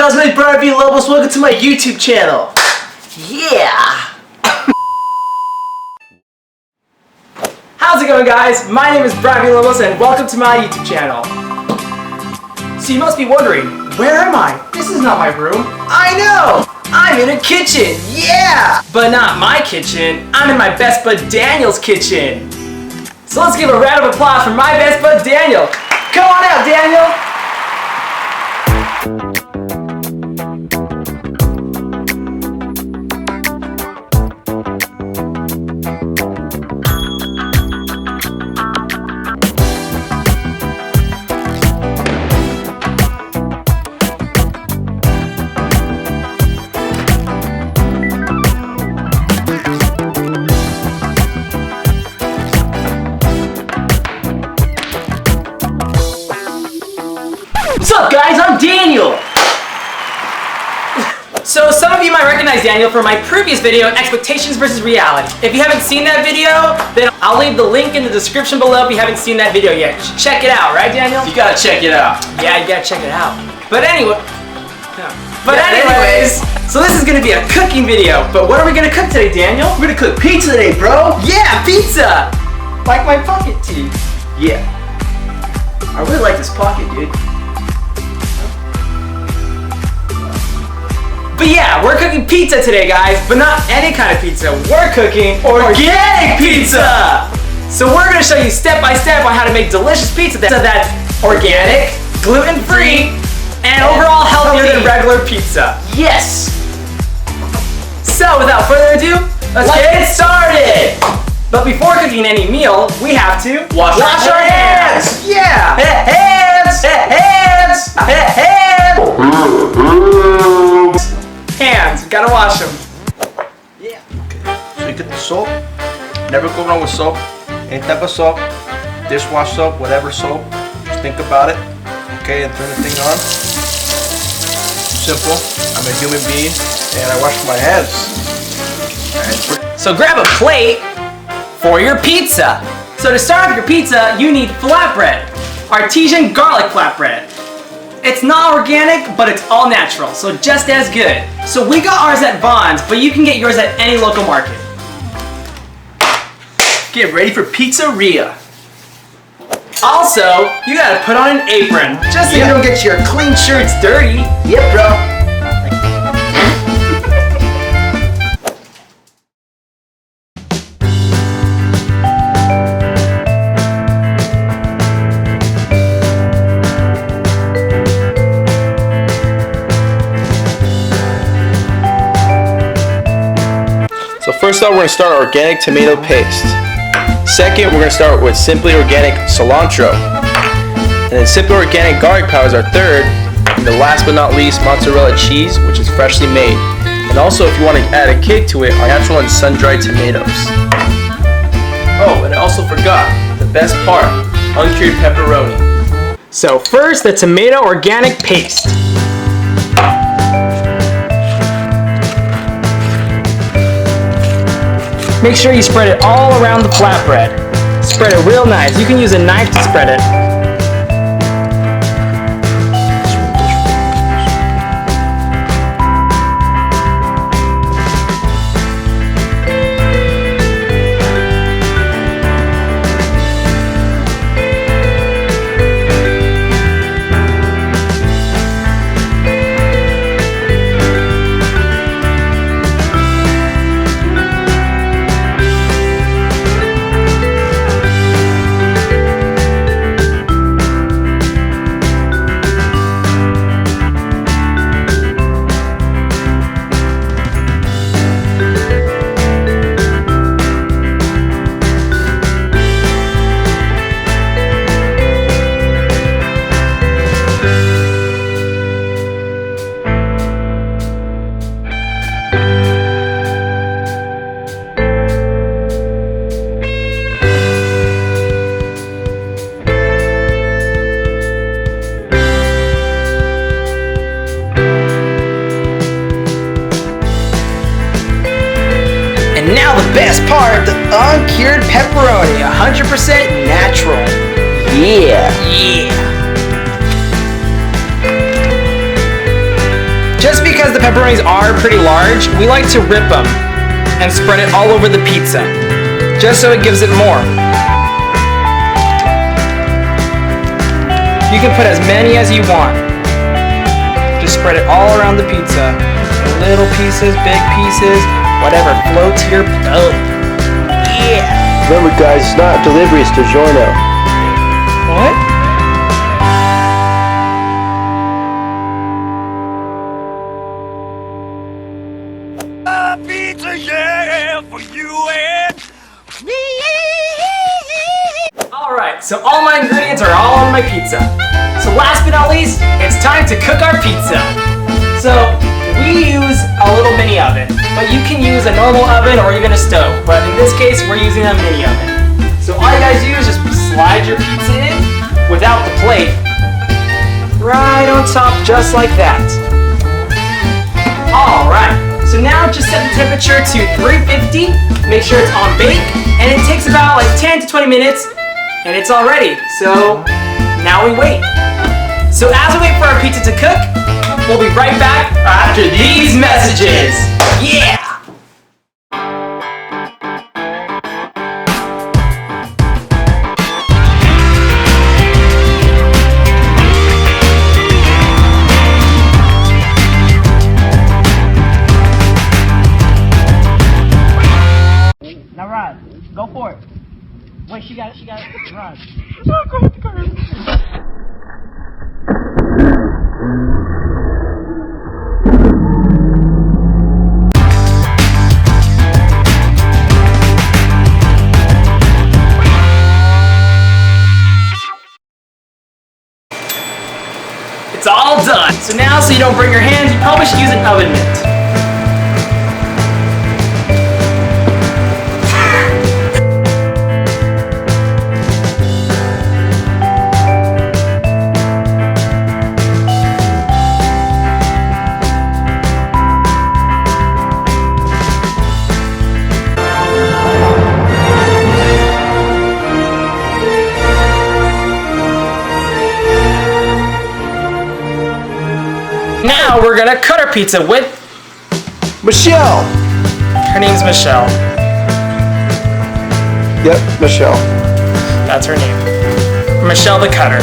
pals? My name is Daniel.Lobos. Welcome to my YouTube channel. Yeah! How's it going, guys? My name is Daniel.Lobos and welcome to my YouTube channel. So you must be wondering, where am I? This is not my room. I know! I'm in a kitchen, yeah! But not my kitchen. I'm in my best bud Daniel's kitchen. So let's give a round of applause for my best bud Daniel. Come on out, Daniel! What's up, guys? I'm Daniel! So some of you might recognize Daniel from my previous video, Expectations versus Reality. If you haven't seen that video, then I'll leave the link in the description below if you haven't seen that video yet. Check it out, right, Daniel? You gotta check it out. Yeah, you gotta check it out. But anyway... anyways, so this is gonna be a cooking video. But what are we gonna cook today, Daniel? We're gonna cook pizza today, bro! Yeah, pizza! Like my pocket tee. Yeah. I really like this pocket, dude. But yeah, we're cooking pizza today, guys, but not any kind of pizza. We're cooking organic pizza! So we're gonna show you step by step on how to make delicious pizza that's organic, gluten-free, and overall healthier than regular pizza. Yes! So without further ado, let's get started! But before cooking any meal, we have to wash our hands! Yeah! Hands! Hands, gotta wash them. Yeah. Okay. So you get the soap. Never go wrong with soap. Any type of soap, dishwash soap, whatever soap. Just think about it. Okay, and turn the thing on. Simple. I'm a human being and I wash my hands. So grab a plate for your pizza. So to start off your pizza, you need flatbread. Artesian garlic flatbread. It's not organic, but it's all natural, so just as good. So we got ours at Vons, but you can get yours at any local market. Get ready for pizzeria. Also, you gotta put on an apron, just so you don't get your clean shirts dirty. Yep, bro. So first off, we're going to start our organic tomato paste. Second, we're going to start with simply organic cilantro. And then simply organic garlic powder is our third. And the last but not least, mozzarella cheese, which is freshly made. And also, if you want to add a kick to it, our natural and sun-dried tomatoes. Oh, and I also forgot the best part, uncured pepperoni. So first, the tomato organic paste. Make sure you spread it all around the flatbread. Spread it real nice. You can use a knife to spread it. Now the best part, the uncured pepperoni, 100% natural. Yeah. pepperonis are pretty large, we like to rip them and spread it all over the pizza, just so it gives it more. You can put as many as you want. Just spread it all around the pizza. Little pieces, big pieces, whatever floats your boat. Yeah! Remember guys, it's not delivery, it's DiGiorno. What? Pizza, yeah, for you and me. Alright, so all my ingredients are all on my pizza. So last but not least, it's time to cook our pizza. So we use a little mini oven, but you can use a normal oven or even a stove. But in this case, we're using a mini oven. So all you guys do is just slide your pizza in without the plate, right on top, just like that. Alright. So now just set the temperature to 350, make sure it's on bake, and it takes about like 10 to 20 minutes, and it's all ready. So now we wait. So as we wait for our pizza to cook, we'll be right back after these messages. Yeah! Now Rod, go for it. Wait, she got it, Rod. It's all done. So now, so you don't burn your hands, you probably should use an oven mitt. Now we're gonna cut our pizza with Michelle! her name's Michelle. Yep, Michelle. That's her name. Michelle the Cutter.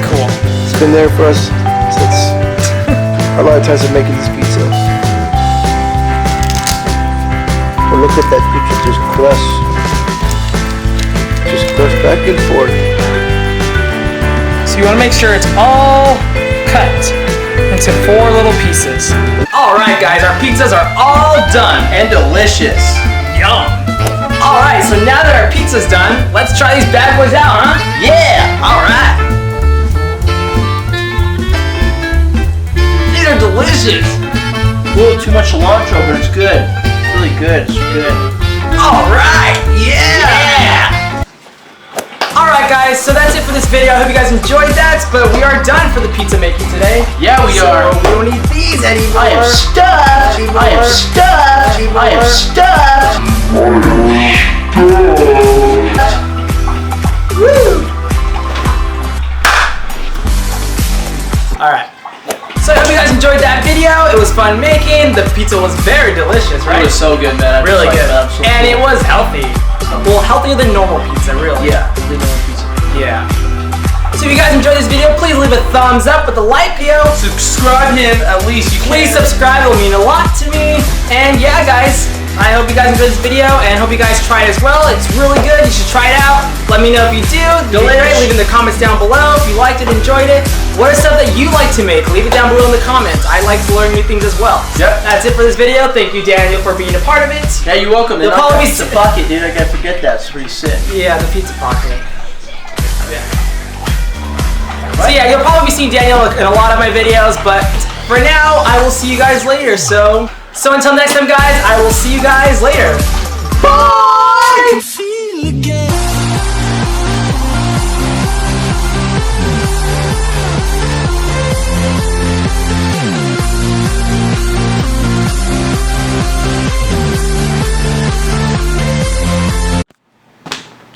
Cool. It's been there for us since a lot of times of making this pizza. But look at that pizza just crush back and forth. So you wanna make sure it's all cut into 4 little pieces. Alright guys, our pizzas are all done and delicious. Yum! Alright, so now that our pizza's done, let's try these bad boys out, huh? Yeah! Alright! These are delicious! A little too much cilantro, but it's good. It's really good. It's good. Alright! Yeah! Alright guys, so that's it for this video. I hope you guys enjoyed that, but we are done for the pizza making today. Yeah, we are. We don't need these anymore. I am stuffed. I am stuffed. I am stuffed. Woo! Alright. So I hope you guys enjoyed that video. It was fun making. The pizza was very delicious, right? It was so good, man. Really good. And it was healthy. Well, healthier than normal pizza, really. Yeah, really normal pizza. Yeah. So if you guys enjoyed this video, please leave a thumbs up with a like video. Subscribe him at least. You Please subscribe, it will mean a lot to me. And yeah, guys, I hope you guys enjoyed this video and hope you guys try it as well. It's really good. You should try it out. Let me know if you do. Leave in the comments down below if you liked it, enjoyed it. What are stuff that you like to make? Leave it down below in the comments. I like to learn new things as well. Yep. That's it for this video. Thank you, Daniel, for being a part of it. Yeah, you're welcome. You'll probably be pizza pocket, dude. I gotta forget that. It's pretty sick. Yeah, the pizza pocket. Yeah. So yeah, you'll probably be seeing Daniel in a lot of my videos, but for now, I will see you guys later. So until next time, guys, I will see you guys later. Bye!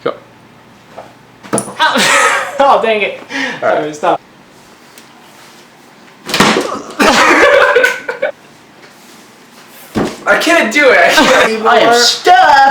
Go. Oh, dang it. All right, stop. I can't do it. I am stuffed.